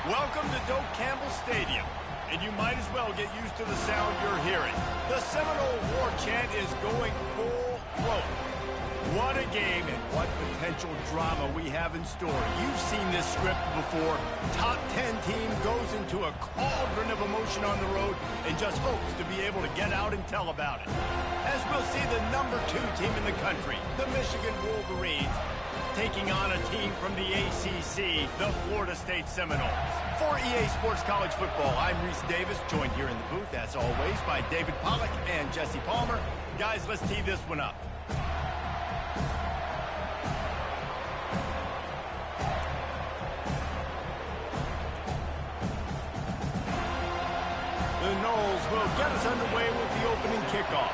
Welcome to Doak Campbell Stadium, and you might as well get used to the sound you're hearing. The Seminole war chant is going full throat. What a game and what potential drama we have in store. You've seen this script before. Top 10 team goes into a cauldron of emotion on the road and just hopes to be able to get out and tell about it. As we'll see the number 2 team in the country, the Michigan Wolverines, taking on a team from the ACC, the Florida State Seminoles. For EA Sports College Football, I'm Reese Davis, joined here in the booth, as always, by David Pollack and Jesse Palmer. Guys, let's tee this one up. The Noles will get us underway with the opening kickoff.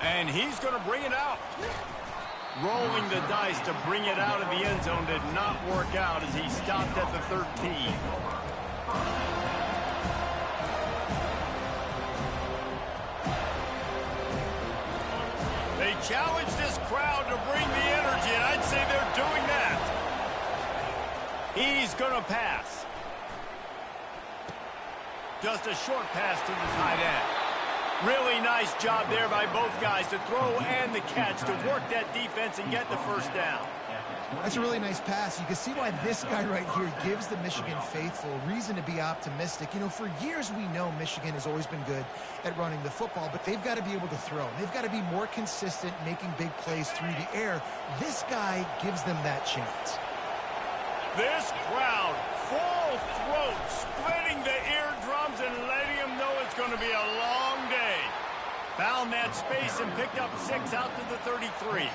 And he's going to bring it out. Rolling the dice to bring it out of the end zone did not work out as he stopped at the 13. They challenge this crowd to bring the energy, and I'd say they're doing that. He's going to pass. Just a short pass to the tight end. Really nice job there by both guys to throw and the catch to work that defense and get the first down. That's a really nice pass. You can see why this guy right here gives the Michigan faithful reason to be optimistic. You know, for years we know Michigan has always been good at running the football, but they've got to be able to throw. They've got to be more consistent making big plays through the air. This guy gives them that chance. This crowd, full throat, splitting the eardrums and letting them know it's going to be a long day. Found that space and picked up 6 out to the 33.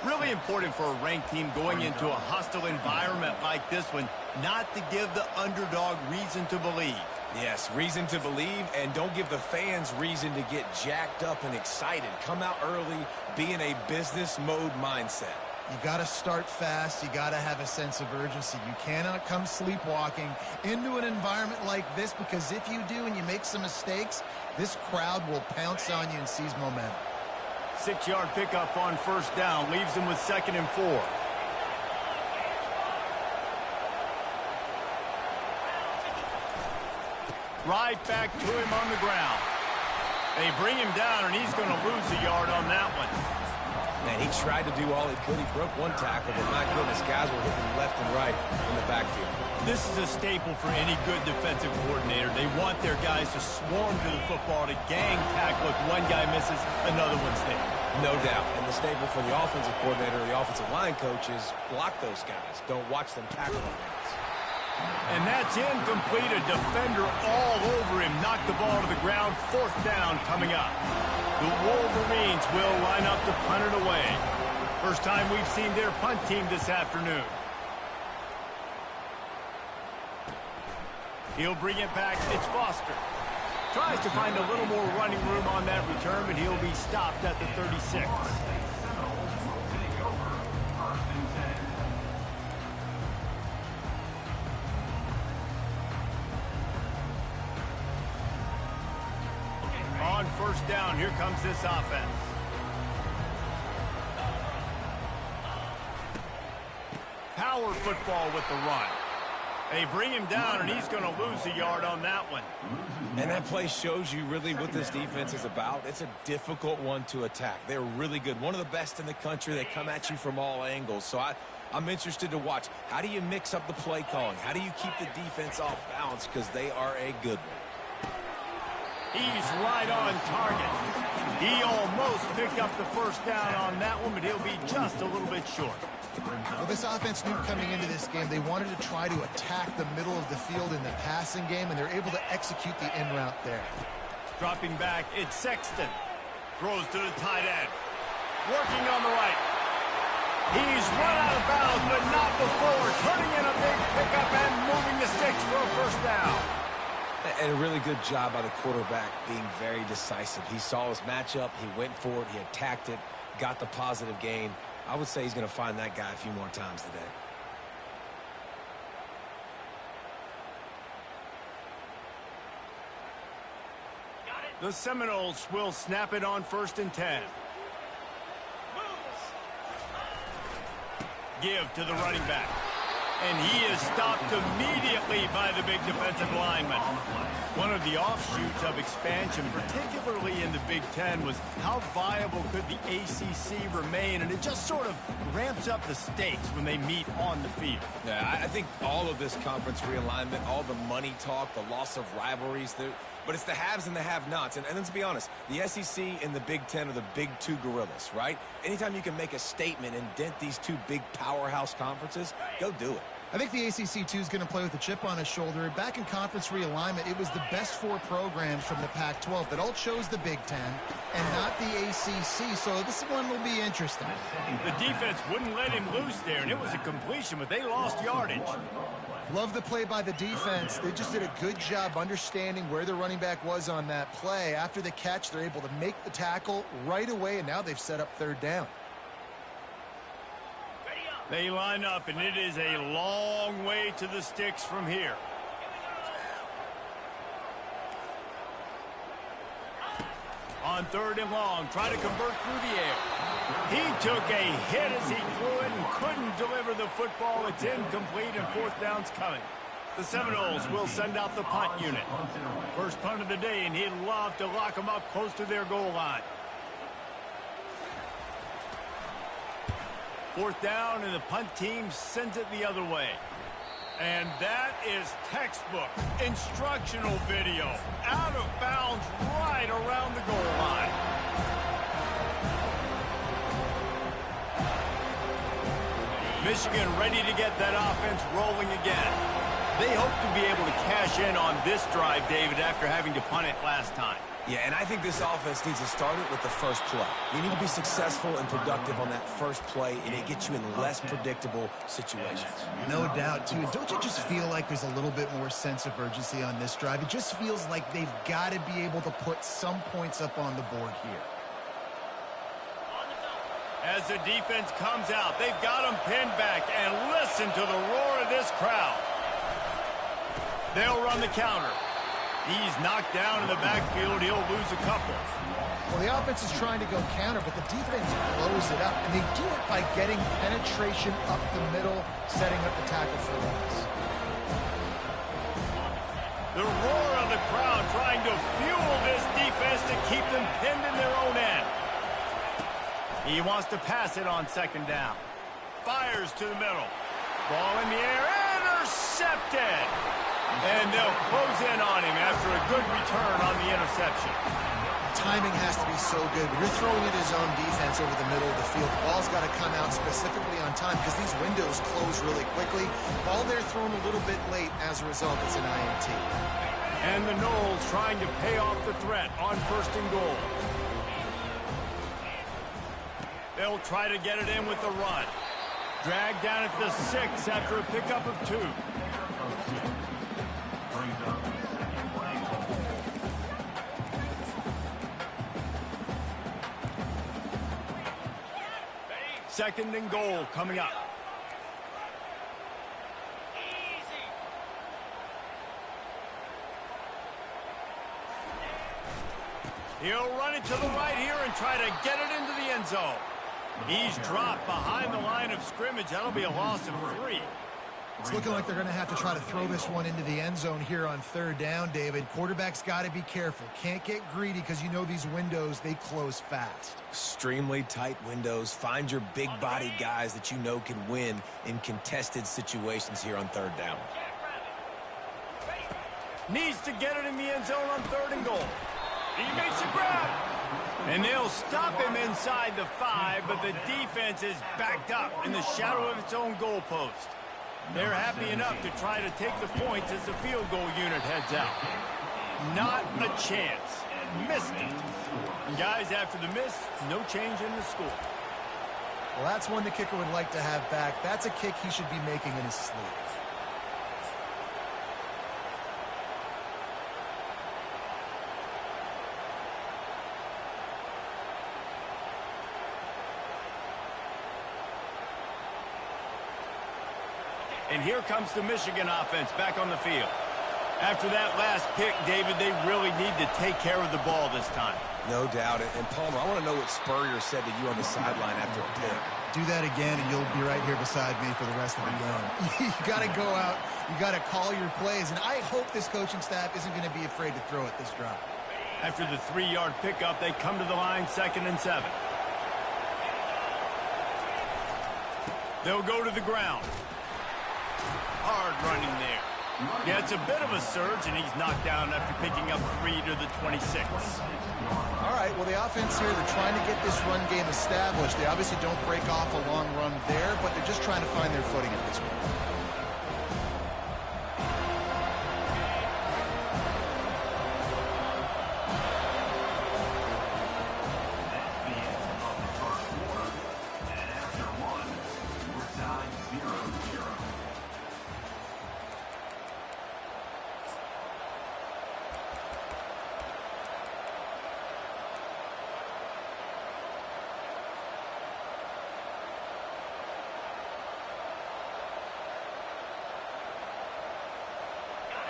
Really important for a ranked team going into a hostile environment like this one, not to give the underdog reason to believe. Yes, reason to believe, and don't give the fans reason to get jacked up and excited. Come out early, be in a business mode mindset. You got to start fast. You got to have a sense of urgency. You cannot come sleepwalking into an environment like this, because if you do and you make some mistakes, this crowd will pounce on you and seize momentum. 6-yard pickup on first down leaves them with 2nd and 4. Right back to him on the ground. They bring him down, and he's going to lose a yard on that one. Man, he tried to do all he could. He broke one tackle, but my goodness, guys were hitting left and right in the backfield. This is a staple for any good defensive coordinator. They want their guys to swarm to the football, to gang tackle. If one guy misses, another one's there. No doubt. And the staple for the offensive coordinator or the offensive line coach is block those guys. Don't watch them tackle them guys. And that's incomplete. A defender all over him. Knocked the ball to the ground. 4th down coming up. The Wolverines will line up to punt it away. First time we've seen their punt team this afternoon. He'll bring it back. It's Foster. Tries to find a little more running room on that return, but he'll be stopped at the 36. On first down, here comes this offense. Power football with the run. They bring him down, and he's going to lose a yard on that one. And that play shows you really what this defense is about. It's a difficult one to attack. They're really good. One of the best in the country. They come at you from all angles. So I'm interested to watch. How do you mix up the play calling? How do you keep the defense off balance? Because they are a good one. He's right on target. He almost picked up the first down on that one, but he'll be just a little bit short. Well, this offense knew coming into this game they wanted to try to attack the middle of the field in the passing game, and they're able to execute the in route there. Dropping back, it's Sexton. Throws to the tight end. Working on the right. He's run out of bounds, but not before. Turning in a big pickup and moving the sticks for a first down. And a really good job by the quarterback being very decisive. He saw his matchup. He went for it. He attacked it. Got the positive gain. I would say he's going to find that guy a few more times today. The Seminoles will snap it on 1st and 10. give to the running back. And he is stopped immediately by the big defensive lineman. One of the offshoots of expansion, particularly in the Big Ten, was how viable could the ACC remain, and it just sort of ramps up the stakes when they meet on the field. Yeah, I think all of this conference realignment, all the money talk, the loss of rivalries, but it's the haves and the have-nots. And let's be honest, the SEC and the Big Ten are the big two gorillas, right? Anytime you can make a statement and dent these two big powerhouse conferences, go do it. I think the ACC, too, is going to play with a chip on his shoulder. Back in conference realignment, it was the best 4 programs from the Pac-12 that all chose the Big Ten and not the ACC, so this one will be interesting. The defense wouldn't let him loose there, and it was a completion, but they lost yardage. Love the play by the defense. They just did a good job understanding where the running back was on that play. After the catch, they're able to make the tackle right away, and now they've set up 3rd down. They line up, and it is a long way to the sticks from here. On 3rd and long, try to convert through the air. He took a hit as he threw it and couldn't deliver the football. It's incomplete, and 4th down's coming. The Seminoles will send out the punt unit. First punt of the day, and he'd love to lock them up close to their goal line. 4th down, and the punt team sends it the other way. And that is textbook instructional video. Out of bounds right around the goal line. Michigan ready to get that offense rolling again. They hope to be able to cash in on this drive, David, after having to punt it last time. Yeah, and I think this offense needs to start it with the first play. You need to be successful and productive on that first play, and it gets you in less predictable situations. No doubt, too. Don't you just feel like there's a little bit more sense of urgency on this drive? It just feels like they've got to be able to put some points up on the board here. As the defense comes out, they've got them pinned back, and listen to the roar of this crowd. They'll run the counter. He's knocked down in the backfield. He'll lose a couple. Well, the offense is trying to go counter, but the defense blows it up, and they do it by getting penetration up the middle, setting up the tackle for loss. The roar of the crowd trying to fuel this defense to keep them pinned in their own end. He wants to pass it on 2nd down. Fires to the middle. Ball in the air. Intercepted. And they'll close in on him after a good return on the interception. Timing has to be so good. When you're throwing at his own defense over the middle of the field, the ball's got to come out specifically on time because these windows close really quickly. Ball there thrown a little bit late. As a result, it's an INT. And the Noles trying to pay off the threat on 1st and goal. They'll try to get it in with the run. Dragged down at the 6 after a pickup of 2. Second and goal coming up. He'll run it to the right here and try to get it into the end zone. He's dropped behind the line of scrimmage. That'll be a loss of 3. It's looking like they're going to have to try to throw this one into the end zone here on 3rd down, David. Quarterback's got to be careful. Can't get greedy because you know these windows, they close fast. Extremely tight windows. Find your big body guys that you know can win in contested situations here on 3rd down. Needs to get it in the end zone on 3rd and goal. He makes a grab. And they'll stop him inside the 5, but the defense is backed up in the shadow of its own goalpost. They're happy enough to try to take the points as the field goal unit heads out. Not a chance. Missed it. And guys, after the miss, no change in the score. Well, that's one the kicker would like to have back. That's a kick he should be making in his sleep. And here comes the Michigan offense back on the field. After that last pick, David, they really need to take care of the ball this time. No doubt. And Palmer, I want to know what Spurrier said to you on the sideline after a pick. Do that again, and you'll be right here beside me for the rest of the game. You got to go out. You got to call your plays, and I hope this coaching staff isn't going to be afraid to throw it this drive. After the 3-yard pickup, they come to the line, 2nd and 7. They'll go to the ground. Hard running there. Yeah, it's a bit of a surge, and he's knocked down after picking up 3 to the 26. All right, well, the offense here, they're trying to get this run game established. They obviously don't break off a long run there, but they're just trying to find their footing at this point.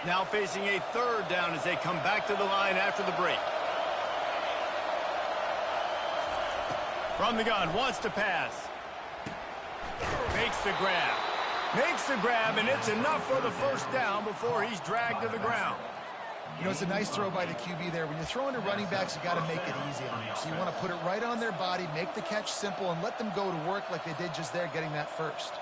Now facing a 3rd down as they come back to the line after the break. From the gun, wants to pass. Makes the grab. Makes the grab, and it's enough for the 1st down before he's dragged to the ground. You know, it's a nice throw by the QB there. When you're throwing to running backs, you got to make it easy on them. So you want to put it right on their body, make the catch simple, and let them go to work like they did just there, getting that first.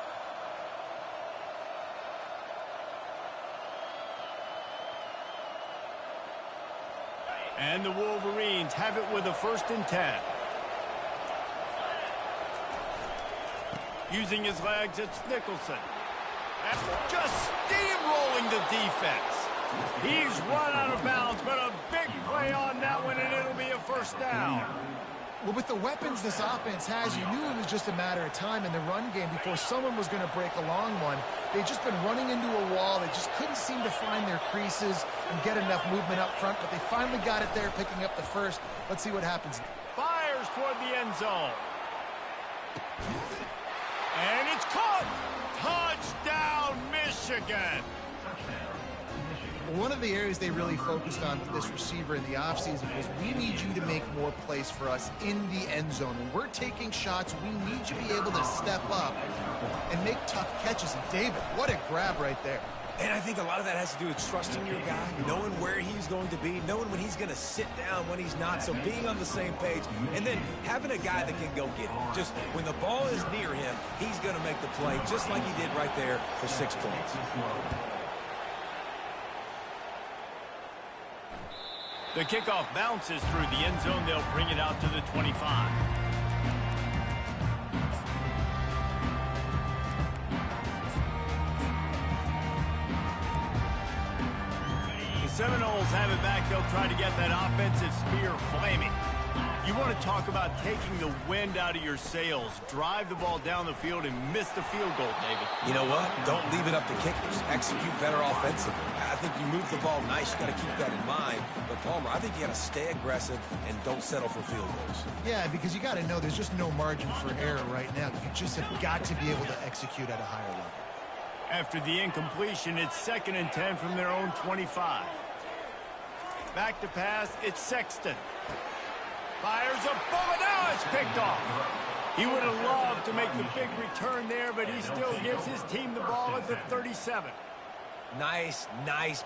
And the Wolverines have it with a 1st and 10. Using his legs, it's Nicholson. Just steamrolling the defense. He's run out of bounds, but a big play on that one, and it'll be a 1st down. Well, with the weapons this offense has, you knew it was just a matter of time in the run game before someone was going to break a long one. They'd just been running into a wall. They just couldn't seem to find their creases and get enough movement up front, but they finally got it there, picking up the 1st. Let's see what happens. Fires toward the end zone. And it's caught. Touchdown, Michigan. One of the areas they really focused on with this receiver in the offseason was we need you to make more plays for us in the end zone. When we're taking shots, we need you to be able to step up and make tough catches. And David, what a grab right there. And I think a lot of that has to do with trusting your guy, knowing where he's going to be, knowing when he's going to sit down, when he's not. So being on the same page, and then having a guy that can go get it. Just when the ball is near him, he's going to make the play, just like he did right there for 6 points. The kickoff bounces through the end zone. They'll bring it out to the 25. The Seminoles have it back. They'll try to get that offensive spear flaming. You want to talk about taking the wind out of your sails. Drive the ball down the field and miss the field goal, David. You know what? Don't leave it up to kickers. Execute better offensively. I think you move the ball nice. You got to keep that in mind. But, Palmer, I think you got to stay aggressive and don't settle for field goals. Yeah, because you got to know there's just no margin for error right now. You just have got to be able to execute at a higher level. After the incompletion, it's 2nd and 10 from their own 25. Back to pass, it's Sexton. Fires a bullet, now it's picked off. He would have loved to make the big return there, but he still gives his team the ball at the 37. Nice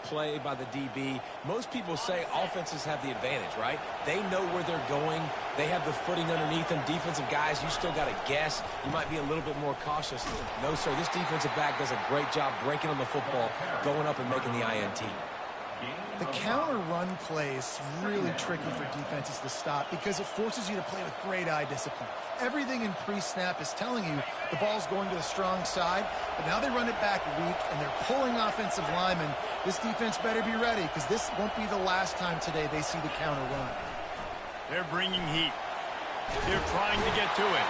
play by the DB. Most people say offenses have the advantage, right? They know where they're going. They have the footing underneath them. Defensive guys, you still got to guess. You might be a little bit more cautious. No, sir, this defensive back does a great job breaking on the football, going up and making the INT. The counter run play is really tricky for defenses to stop because it forces you to play with great eye discipline. Everything in pre-snap is telling you the ball's going to the strong side, but now they run it back weak and they're pulling offensive linemen. This defense better be ready because this won't be the last time today they see the counter run. They're bringing heat. They're trying to get to it.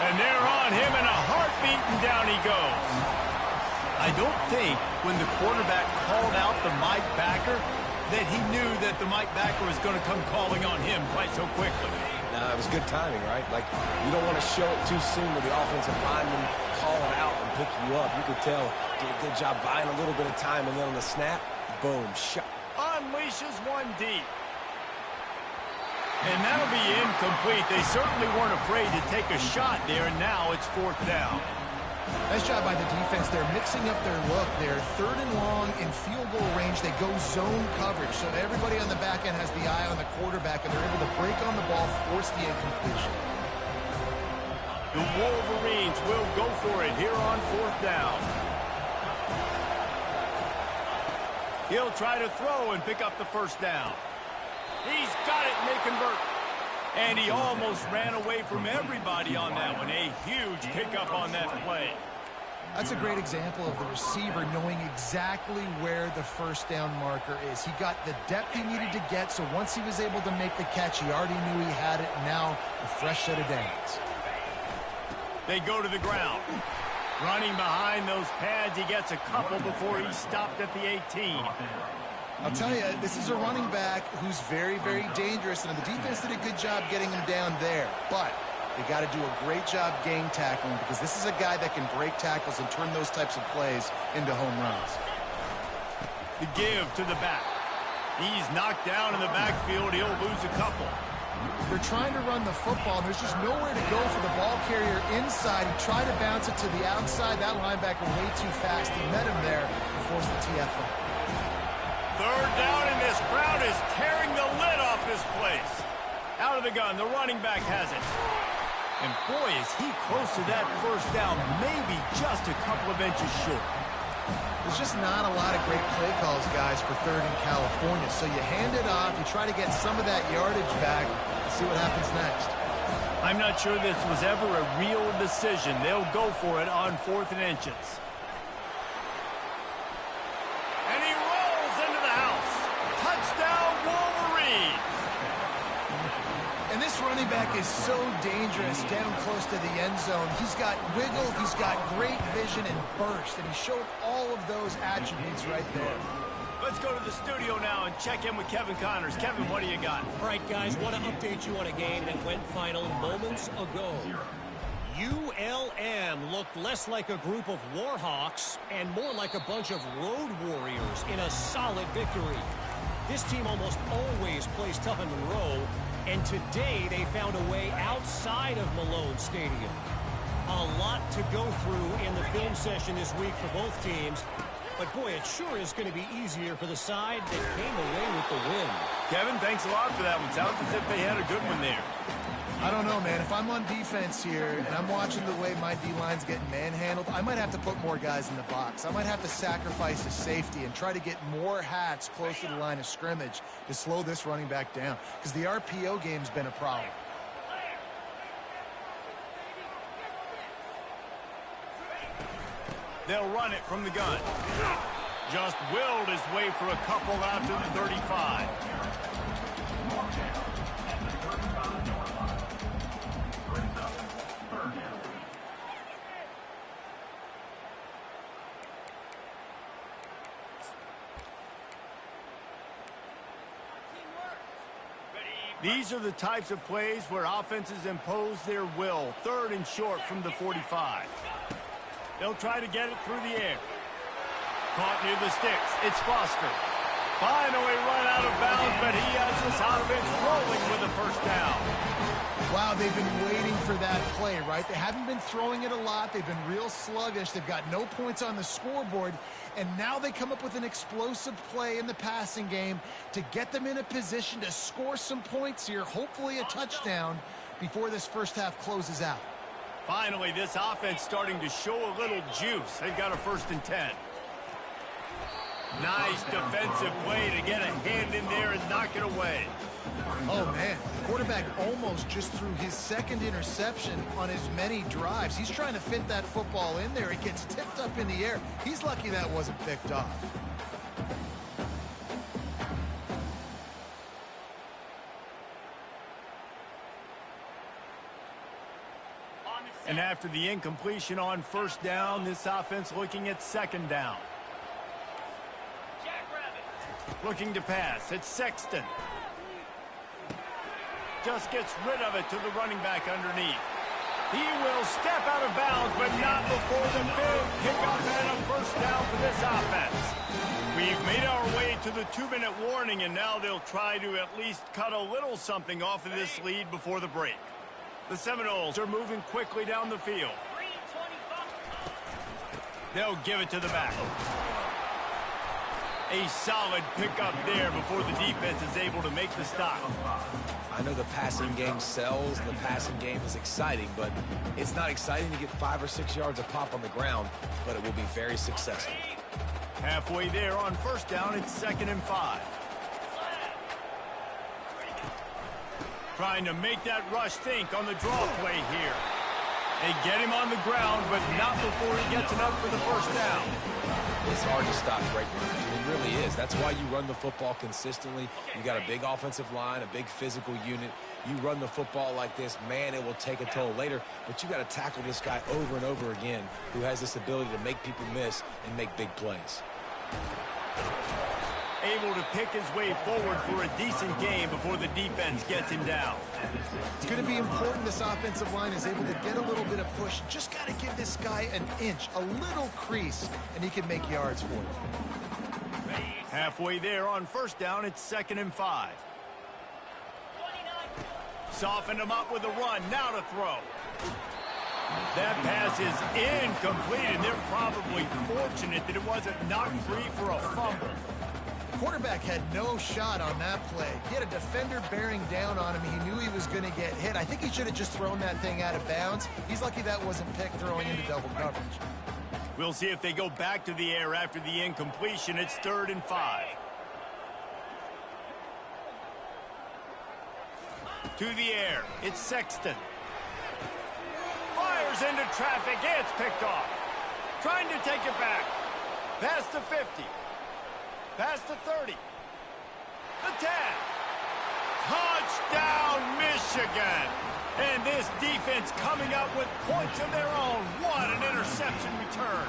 And they're on him in a heartbeat, and down he goes. I don't think when the quarterback called out the Mike backer that he knew that the Mike backer was going to come calling on him quite so quickly. Nah, it was good timing, right? Like, you don't want to show it too soon with the offensive lineman calling out and pick you up. You could tell, did a good job buying a little bit of time, and then on the snap, boom, shot. Unleashes one deep. And that'll be incomplete. They certainly weren't afraid to take a shot there, and now it's 4th down. Nice job by the defense. They're mixing up their look. They're 3rd and long in field goal range. They go zone coverage, so everybody on the back end has the eye on the quarterback, and they're able to break on the ball, force the incompletion. The Wolverines will go for it here on 4th down. He'll try to throw and pick up the 1st down. He's got it, and they convert. And he almost ran away from everybody on that one. A huge pickup on that play. That's a great example of the receiver knowing exactly where the 1st down marker is. He got the depth he needed to get, so once he was able to make the catch, he already knew he had it. Now, a fresh set of downs. They go to the ground. Running behind those pads, he gets a couple before he stopped at the 18. I'll tell you, this is a running back who's very, very dangerous, and the defense did a good job getting him down there. But they got to do a great job game tackling, because this is a guy that can break tackles and turn those types of plays into home runs. The give to the back. He's knocked down in the backfield. He'll lose a couple. They're trying to run the football, and there's just nowhere to go for the ball carrier inside. He tried to bounce it to the outside. That linebacker way too fast. He met him there and forced the TFL. 3rd down, and this crowd is tearing the lid off this place. Out of the gun, the running back has it. And boy, is he close to that 1st down, maybe just a couple of inches short. There's just not a lot of great play calls, guys, for 3rd in California. So you hand it off, you try to get some of that yardage back, and see what happens next. I'm not sure this was ever a real decision. They'll go for it on 4th and inches. And he rolls into the house. Touchdown, Wolverines! And this running back is so dangerous down close to the end zone. He's got wiggle, he's got great vision and burst, and he showed all of those attributes right there. Let's go to the studio now and check in with Kevin Connors. Kevin, what do you got? All right, guys, want to update you on a game that went final moments ago. ULM looked less like a group of Warhawks and more like a bunch of road warriors in a solid victory. This team almost always plays tough in Monroe, and today they found a way outside of Malone Stadium. A lot to go through in the film session this week for both teams, but boy, it sure is going to be easier for the side that came away with the win. Kevin, thanks a lot for that one. Sounds as if they had a good one there. I don't know, man. If I'm on defense here and I'm watching the way my D-line's getting manhandled, I might have to put more guys in the box. I might have to sacrifice a safety and try to get more hats close to the line of scrimmage to slow this running back down, because the RPO game's been a problem. They'll run it from the gun. Just willed his way for a couple out to the 35. These are the types of plays where offenses impose their will. 3rd and short from the 45. They'll try to get it through the air. Caught near the sticks. It's Foster. Finally run out of bounds, but he has this offense rolling with a 1st down. Wow, they've been waiting for that play, right? They haven't been throwing it a lot. They've been real sluggish. They've got no points on the scoreboard. And now they come up with an explosive play in the passing game to get them in a position to score some points here, hopefully a touchdown, before this first half closes out. Finally, this offense starting to show a little juice. They've got a 1st and 10. Nice defensive play to get a hand in there and knock it away. Oh, man. The quarterback almost just threw his 2nd interception on as many drives. He's trying to fit that football in there. It gets tipped up in the air. He's lucky that wasn't picked off. And after the incompletion on 1st down, this offense looking at 2nd down. Looking to pass. It's Sexton. Just gets rid of it to the running back underneath. He will step out of bounds, but not before the big pickup and a first down for this offense. We've made our way to the 2-minute warning, and now they'll try to at least cut a little something off of this lead before the break. The Seminoles are moving quickly down the field. They'll give it to the back. A solid pickup there before the defense is able to make the stop. I know the passing game sells, and the passing game is exciting, but it's not exciting to get 5 or 6 yards of pop on the ground, but it will be very successful. Halfway there on first down, it's 2nd and 5. Trying to make that rush think on the draw play here. They get him on the ground, but not before he gets enough for the first down. It's hard to stop great runs. It really is. That's why you run the football consistently. You got a big offensive line, a big physical unit. You run the football like this, man, it will take a toll later. But you got to tackle this guy over and over again who has this ability to make people miss and make big plays. Able to pick his way forward for a decent game before the defense gets him down. It's going to be important this offensive line is able to get a little bit of push. Just got to give this guy an inch, a little crease, and he can make yards for you. Halfway there on first down, it's 2nd and 5. Softened him up with a run, now to throw. That pass is incomplete, and they're probably fortunate that it wasn't knocked free for a fumble. The quarterback had no shot on that play. He had a defender bearing down on him. He knew he was going to get hit. I think he should have just thrown that thing out of bounds. He's lucky that wasn't picked throwing into double coverage. We'll see if they go back to the air after the incompletion. It's 3rd and 5. To the air, it's Sexton. Fires into traffic, it's picked off. Trying to take it back. Past the 50. Past the 30. The 10. Touchdown, Michigan. And this defense coming up with points of their own. What an interception return.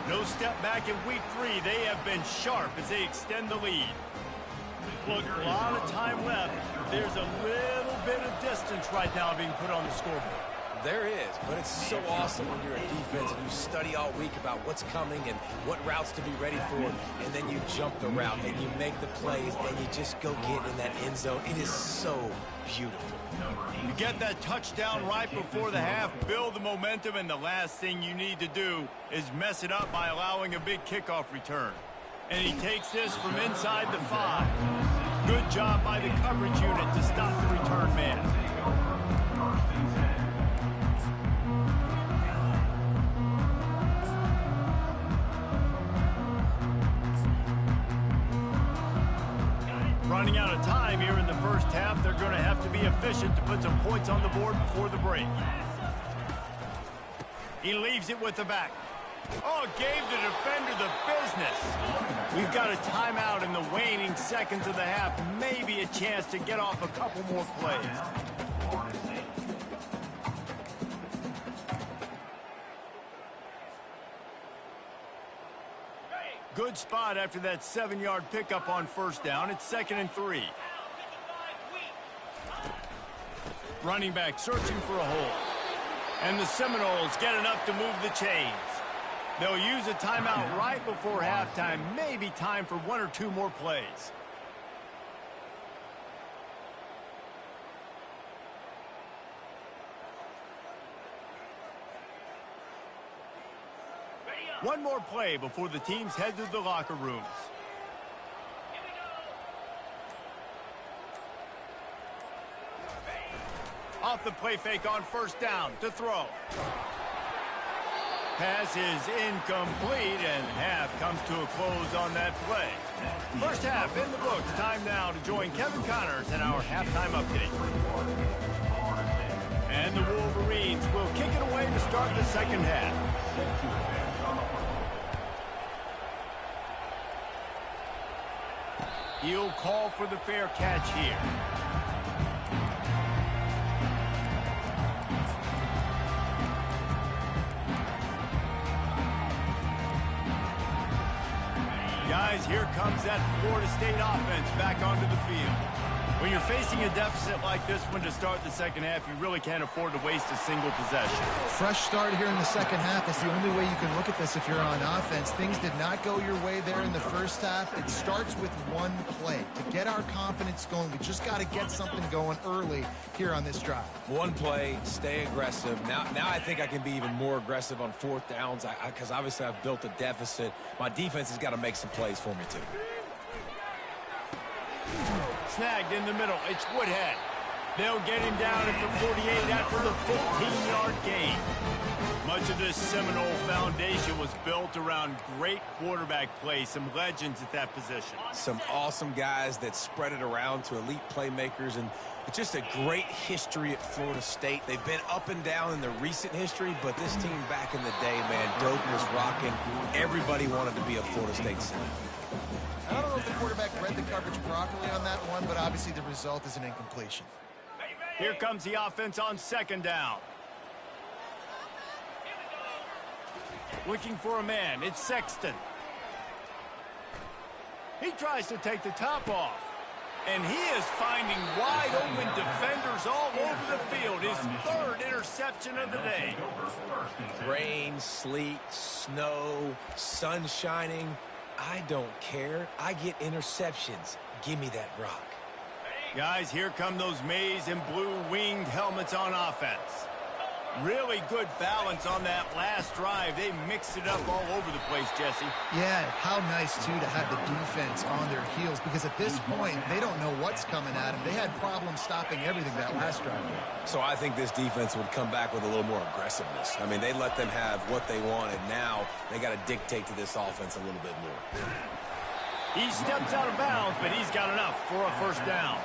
No step back in week 3. They have been sharp as they extend the lead. Look, a lot of time left. There's a little bit of distance right now being put on the scoreboard. There is, but it's so awesome when you're a defense and you study all week about what's coming and what routes to be ready for, and then you jump the route and you make the plays and you just go get in that end zone. It is so beautiful. You get that touchdown right before the half, build the momentum, and the last thing you need to do is mess it up by allowing a big kickoff return. And he takes this from inside the 5. Good job by the coverage unit to stop the return man. Running out of time here in the first half. They're going to have to be efficient to put some points on the board before the break. He leaves it with the back. Oh, gave the defender the business. We've got a timeout in the waning seconds of the half. Maybe a chance to get off a couple more plays. Good spot after that 7-yard pickup on first down. It's 2nd and 3. Running back searching for a hole. And the Seminoles get enough to move the chains. They'll use a timeout right before halftime. Maybe time for 1 or 2 more plays. One more play before the teams head to the locker rooms. Off the play fake on first down to throw. Pass is incomplete, and half comes to a close on that play. First half in the books. Time now to join Kevin Connors in our halftime update. And the Wolverines will kick it away to start the second half. He'll call for the fair catch here. Guys, here comes that Florida State offense back onto the field. When you're facing a deficit like this one to start the second half, you really can't afford to waste a single possession. Fresh start here in the second half. That's the only way you can look at this if you're on offense. Things did not go your way there in the first half. It starts with one play. To get our confidence going, we just got to get something going early here on this drive. One play, stay aggressive. Now I think I can be even more aggressive on fourth downs because obviously I've built a deficit. My defense has got to make some plays for me too. Snagged in the middle. It's Woodhead. They'll get him down at the 48 after the 15-yard gain. Much of this Seminole foundation was built around great quarterback play, some legends at that position. Some awesome guys that spread it around to elite playmakers, and it's just a great history at Florida State. They've been up and down in the recent history, but this team back in the day, man, dope was rocking. Everybody wanted to be a Florida State center. I don't know if the quarterback read the coverage properly on that one, but obviously the result is an incompletion. Here comes the offense on second down. Looking for a man. It's Sexton. He tries to take the top off. And he is finding wide open defenders all over the field. His third interception of the day. Rain, sleet, snow, sun shining. I don't care. I get interceptions. Give me that rock. Guys, here come those maize and blue winged helmets on offense. Really good balance on that last drive. They mixed it up all over the place, Jesse. Yeah, how nice, too, to have the defense on their heels, because at this point, they don't know what's coming at them. They had problems stopping everything that last drive. So I think this defense would come back with a little more aggressiveness. I mean, they let them have what they wanted. Now they got to dictate to this offense a little bit more. He steps out of bounds, but he's got enough for a first down.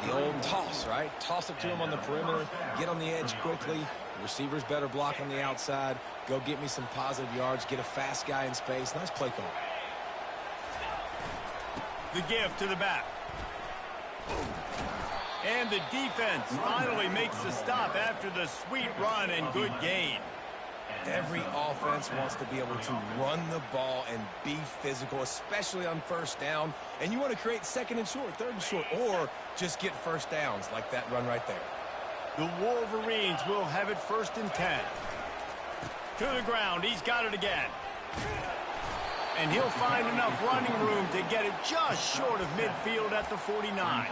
The old toss, right? Toss it to him on the perimeter, get on the edge quickly. The receivers better block on the outside. Go get me some positive yards, get a fast guy in space. Nice play call. The give to the back. And the defense finally makes the stop after the sweet run and good gain. Every offense wants to be able to run the ball and be physical, especially on first down. And you want to create second and short, third and short, or just get first downs like that run right there. The Wolverines will have it 1st and 10. To the ground. He's got it again. And he'll find enough running room to get it just short of midfield at the 49.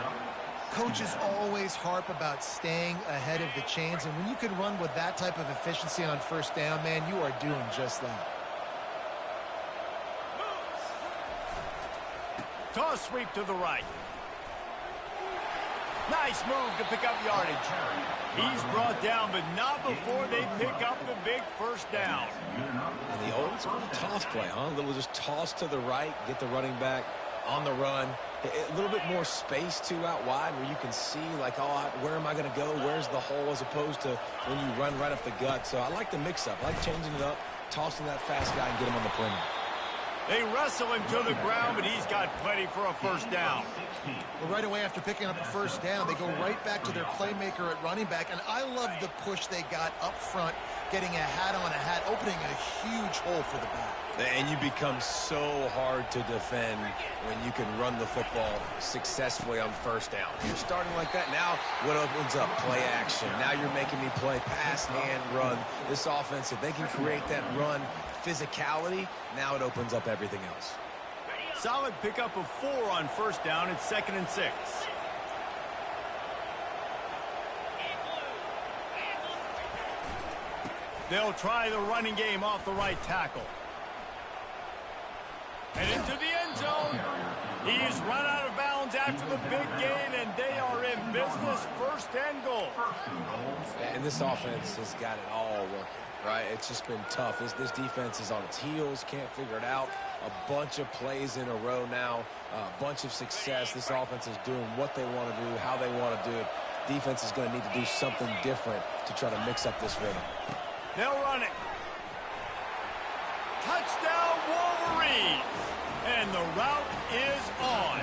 Coaches always harp about staying ahead of the chains, and when you can run with that type of efficiency on first down, man, you are doing just that. Toss sweep to the right. Nice move to pick up yardage. He's brought down, but not before they pick up the big first down. And the old school toss play, huh? A little just toss to the right, get the running back on the run. A little bit more space, too, out wide where you can see, like, oh, where am I going to go? Where's the hole, as opposed to when you run right up the gut. So I like the mix-up. I like changing it up, tossing that fast guy and get him on the perimeter. They wrestle him to the ground, but he's got plenty for a first down. Well, right away after picking up the first down, they go right back to their playmaker at running back, and I love the push they got up front, getting a hat on a hat, opening a huge hole for the back. And you become so hard to defend when you can run the football successfully on first down. You're starting like that. Now what opens up? Play action. Now you're making me play pass, hand, run. This offense, if they can create that run physicality, now it opens up everything else. Solid pickup of 4 on first down. It's 2nd and 6. They'll try the running game off the right tackle. And into the end zone. He's run out of bounds after the big gain, and they are in business. 1st and goal. And this offense has got it all working, right? It's just been tough. This defense is on its heels, can't figure it out. A bunch of plays in a row now, a bunch of success. This offense is doing what they want to do, how they want to do it. Defense is going to need to do something different to try to mix up this rhythm. They'll run it. Touchdown, Wolverines. And the route is on.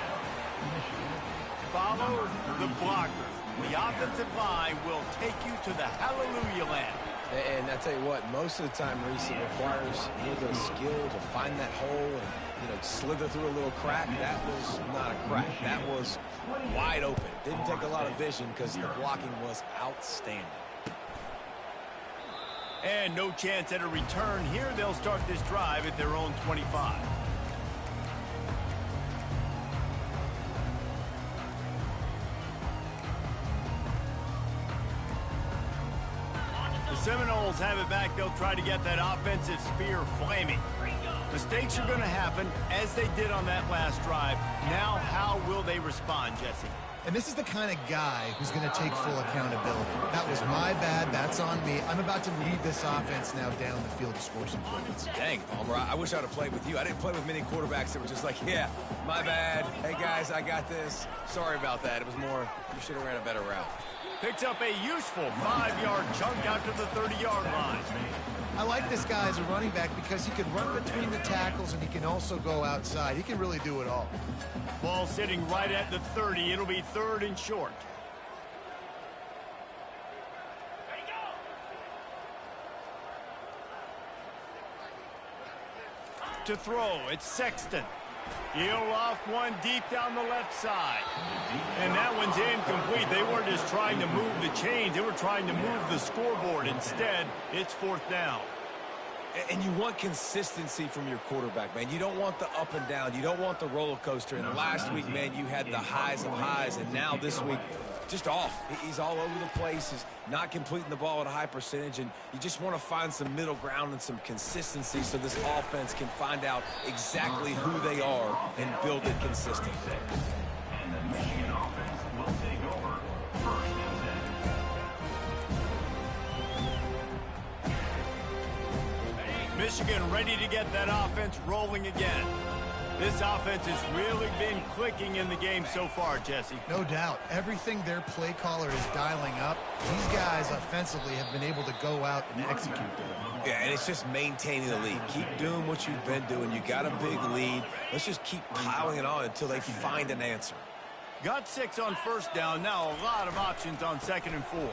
Follow the blockers. The offensive line will take you to the hallelujah land. And I tell you what, most of the time, Reese, it requires a little bit of skill to find that hole and, slither through a little crack. That was not a crack. That was wide open. Didn't take a lot of vision because the blocking was outstanding. And no chance at a return here. They'll start this drive at their own 25. The Seminoles have it back. They'll try to get that offensive spear flaming. Mistakes are going to happen, as they did on that last drive. Now, how will they respond, Jesse? And this is the kind of guy who's going to take full accountability. That was my bad. That's on me. I'm about to lead this offense now down the field to score some points. Dang, Palmer, I wish I'd have played with you. I didn't play with many quarterbacks that were just like, yeah, my bad. Hey, guys, I got this. Sorry about that. It was more, you should have ran a better route. Picks up a useful 5-yard chunk out to the 30-yard line. I like this guy as a running back because he can run between the tackles and he can also go outside. He can really do it all. Ball sitting right at the 30. It'll be 3rd and short. To throw, it's Sexton. He'll loft one deep down the left side. And that one's incomplete. They weren't just trying to move the chains. They were trying to move the scoreboard. Instead, it's 4th down. And you want consistency from your quarterback, man. You don't want the up and down. You don't want the roller coaster. And last week, man, you had the highs of highs. And now this week, just off. He's all over the place. He's not completing the ball at a high percentage. And you just want to find some middle ground and some consistency so this offense can find out exactly who they are and build it consistently. And the Michigan offense will take over 1st and 10. Michigan ready to get that offense rolling again. This offense has really been clicking in the game so far, Jesse. No doubt. Everything their play caller is dialing up, these guys offensively have been able to go out and execute that. Yeah, and it's just maintaining the lead. Keep doing what you've been doing. You got a big lead. Let's just keep piling it on until they find an answer. Got 6 on 1st down. Now a lot of options on 2nd and 4.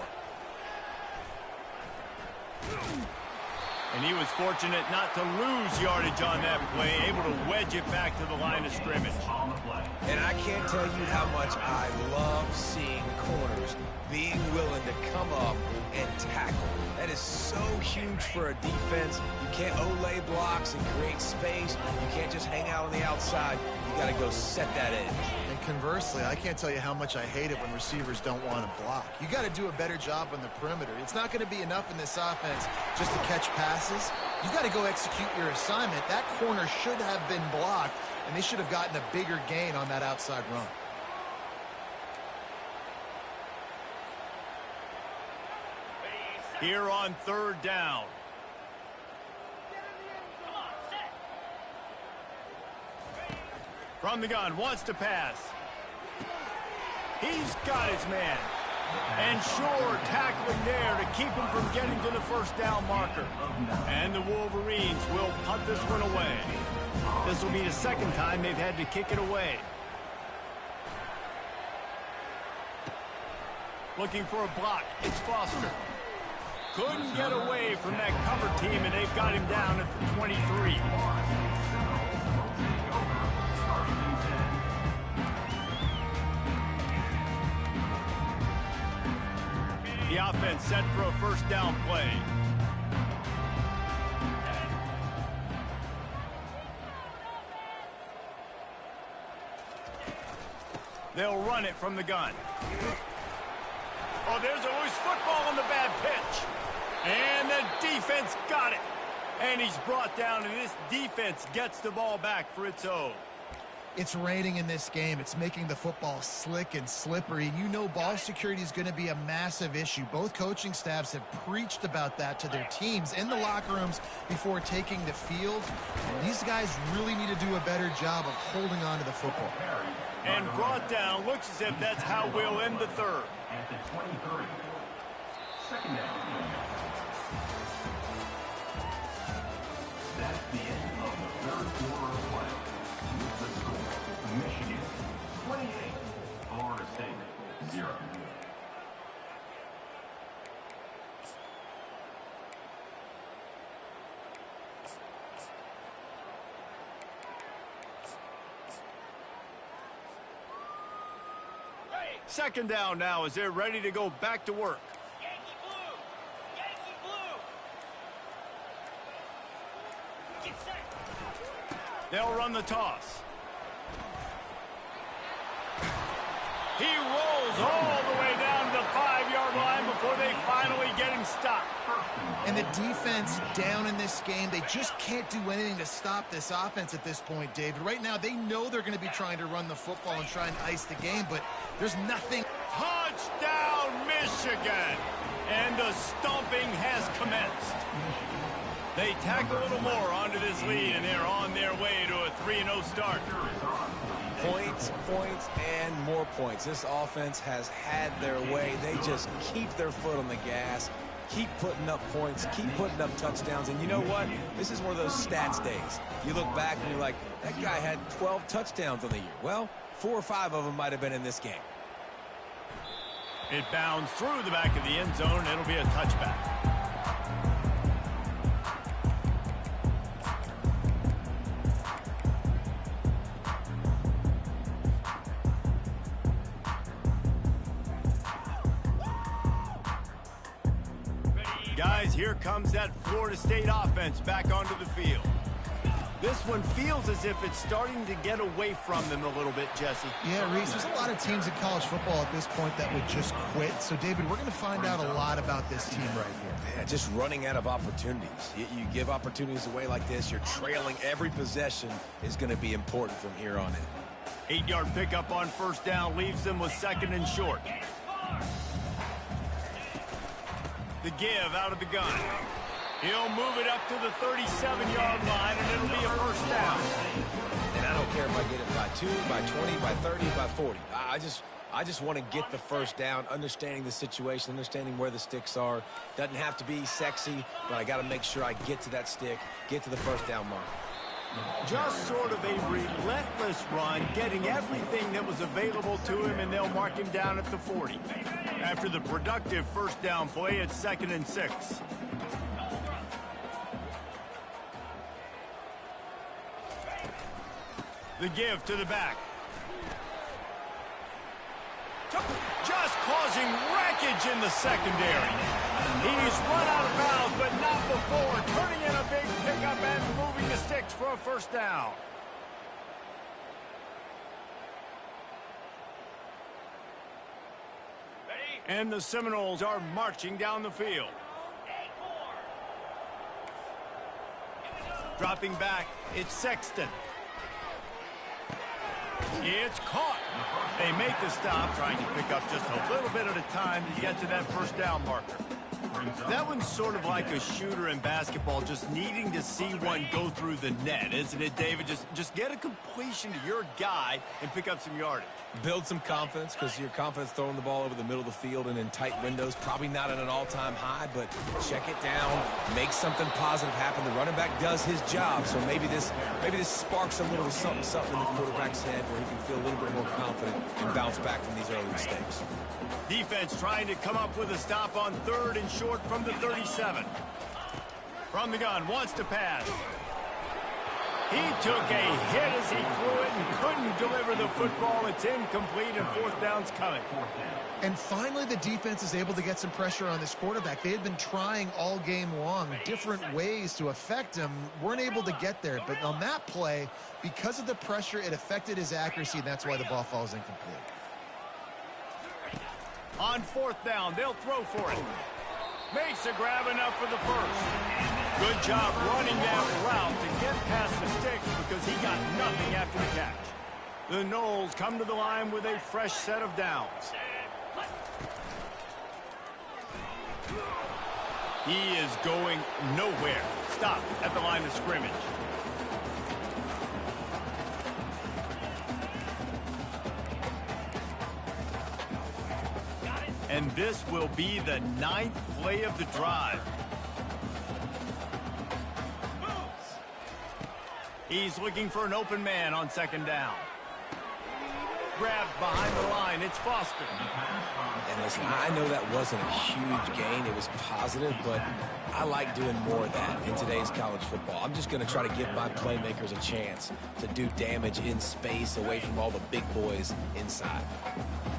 And he was fortunate not to lose yardage on that play, able to wedge it back to the line of scrimmage. And I can't tell you how much I love seeing corners being willing to come up and tackle. That is so huge for a defense. You can't olay blocks and create space. You can't just hang out on the outside. You got to go set that edge. And conversely, I can't tell you how much I hate it when receivers don't want to block. You got to do a better job on the perimeter. It's not going to be enough in this offense just to catch passes. You've got to go execute your assignment. That corner should have been blocked, and they should have gotten a bigger gain on that outside run. Here on 3rd down. From the gun, wants to pass. He's got his man. And sure, tackling there to keep him from getting to the 1st down marker. And the Wolverines will punt this one away. This will be the 2nd time they've had to kick it away. Looking for a block. It's Foster. Couldn't get away from that cover team, and they've got him down at the 23. The offense set for a 1st down play. They'll run it from the gun. Oh, there's a loose football on the bad pitch. And the defense got it. And he's brought down, and this defense gets the ball back for its own. It's raining in this game. It's making the football slick and slippery. And you know ball security is going to be a massive issue. Both coaching staffs have preached about that to their teams in the locker rooms before taking the field. And these guys really need to do a better job of holding on to the football. And brought down. Looks as if that's how we'll end the 3rd. At the 23. 2nd down. That's the end of the 3rd quarter of play. With the score, Michigan 28, Florida State 0. Second down now as they're ready to go back to work. Yankee blue! Yankee blue! Get set! They'll run the toss. He rolls all the way down to the 5-yard line before they finally get him stopped. And the defense down in this game, they just can't do anything to stop this offense at this point, David. Right now, they know they're going to be trying to run the football and try and ice the game, but there's nothing. Touchdown, Michigan! And the stomping has commenced. They tack a little more onto this lead, and they're on their way to a 3-0 start. Points, points, and more points. This offense has had their way. They just keep their foot on the gas, keep putting up points, keep putting up touchdowns. And you know what? This is one of those stats days. You look back and you're like, that guy had 12 touchdowns on the year. Well, 4 or 5 of them might have been in this game. It bounds through the back of the end zone, and it'll be a touchback. Guys, here comes that Florida State offense back onto the field. This one feels as if it's starting to get away from them a little bit, Jesse. Yeah, Reese, there's a lot of teams in college football at this point that would just quit. So, David, we're going to find out a lot about this team right here. Yeah, just running out of opportunities. You give opportunities away like this, you're trailing. Every possession is going to be important from here on in. 8-yard pickup on first down leaves them with 2nd and short. The give out of the gun. He'll move it up to the 37-yard line, and it'll be a first down. And I don't care if I get it by 2, by 20, by 30, by 40. I just want to get the first down, understanding the situation, understanding where the sticks are. Doesn't have to be sexy, but I got to make sure I get to that stick, get to the first down mark. Just sort of a relentless run, getting everything that was available to him, and they'll mark him down at the 40. After the productive first down play, it's 2nd and 6. The give to the back. Just causing wreckage in the secondary. He's run out of bounds, but not before. Turning in a big pickup and moving the sticks for a first down. And the Seminoles are marching down the field. Dropping back, it's Sexton. It's caught. They make the stop, trying to pick up just a little bit at a time to get to that first down marker. That one's sort of like a shooter in basketball, just needing to see one go through the net, isn't it, David? Just get a completion to your guy and pick up some yardage. Build some confidence, because your confidence throwing the ball over the middle of the field and in tight windows, probably not at an all-time high, but check it down, make something positive happen. The running back does his job, so maybe this sparks a little something in the quarterback's head where he can feel a little bit more confident and bounce back from these early mistakes. Defense trying to come up with a stop on 3rd and short from the 37. From the gun, wants to pass. He took a hit as he threw it and couldn't deliver the football. It's incomplete, and 4th down's coming. And finally, the defense is able to get some pressure on this quarterback. They had been trying all game long different ways to affect him. Weren't able to get there. But on that play, because of the pressure, it affected his accuracy, and that's why the ball falls incomplete. On 4th down, they'll throw for it. Makes a grab enough for the first. Good job running that route to get past the sticks because he got nothing after the catch. The Noles come to the line with a fresh set of downs. He is going nowhere. Stop at the line of scrimmage. And this will be the 9th play of the drive. He's looking for an open man on 2nd down. grab behind the line. It's Foster. And listen, I know that wasn't a huge gain. It was positive, but I like doing more of that in today's college football. I'm just going to try to give my playmakers a chance to do damage in space away from all the big boys inside.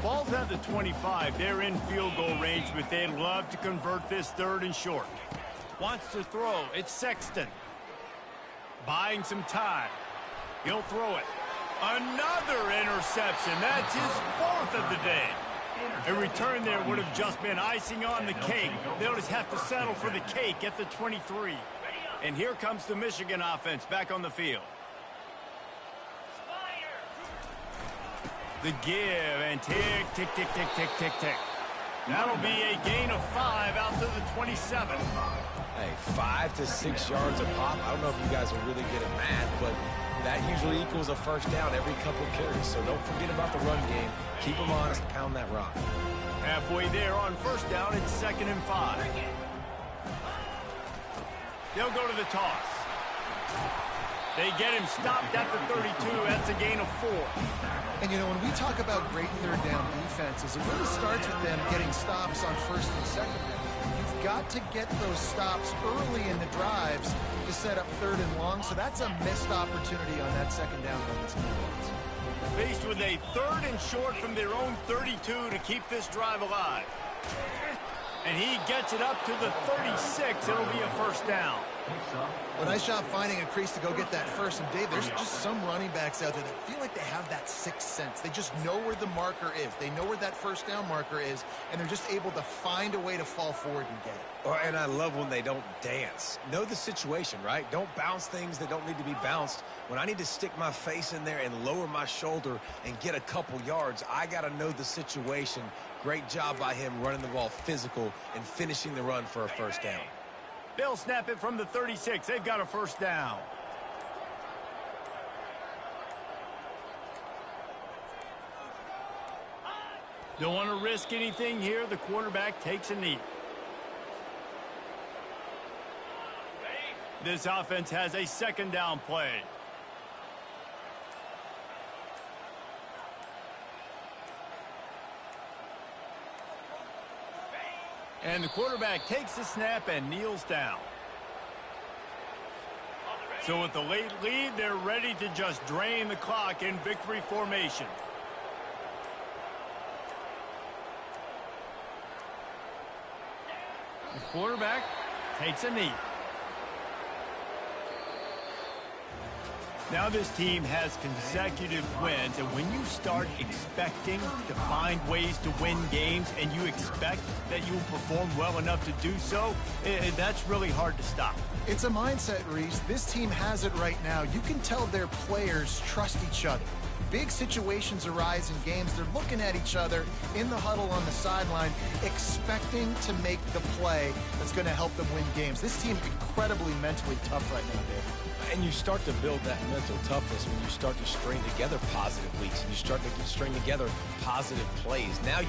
Ball's at the 25. They're in field goal range, but they'd love to convert this 3rd and short. Wants to throw. It's Sexton. Buying some time. He'll throw it. Another interception. That's his 4th of the day. A return there would have just been icing on the cake. They'll just have to settle for the cake at the 23. And here comes the Michigan offense back on the field. The give and tick, tick, tick, tick, tick, tick, tick. That'll be a gain of 5 out to the 27. Hey, 5 to 6 yards a pop. I don't know if you guys are really good at math, but that usually equals a first down every couple carries. So don't forget about the run game. Keep them honest, pound that rock. Halfway there on first down, it's 2nd and 5. They'll go to the toss. They get him stopped at the 32. That's a gain of 4. And, you know, when we talk about great 3rd down defenses, it really starts with them getting stops on 1st and 2nd down. You've got to get those stops early in the drives to set up 3rd and long, so that's a missed opportunity on that 2nd down by this defense. Faced with a 3rd and short from their own 32 to keep this drive alive. And he gets it up to the 36. It'll be a first down. Well, nice job finding a crease to go get that first. And, Dave, there's just some running backs out there that feel like they have that 6th sense. They just know where the marker is. They know where that first down marker is, and they're just able to find a way to fall forward and get it. Oh, and I love when they don't dance. Know the situation, right? Don't bounce things that don't need to be bounced. When I need to stick my face in there and lower my shoulder and get a couple yards, I got to know the situation. Great job by him running the ball physical and finishing the run for a first down. They'll snap it from the 36. They've got a first down. Don't want to risk anything here. The quarterback takes a knee. This offense has a 2nd down play. And the quarterback takes the snap and kneels down. So with the late lead, they're ready to just drain the clock in victory formation. The quarterback takes a knee. Now this team has consecutive wins, and when you start expecting to find ways to win games and you expect that you will perform well enough to do so, that's really hard to stop. It's a mindset, Reese. This team has it right now. You can tell their players trust each other. Big situations arise in games. They're looking at each other in the huddle on the sideline, expecting to make the play that's going to help them win games. This team incredibly mentally tough right now, Dave. And you start to build that mental toughness when you start to string together positive weeks and you string together positive plays. Now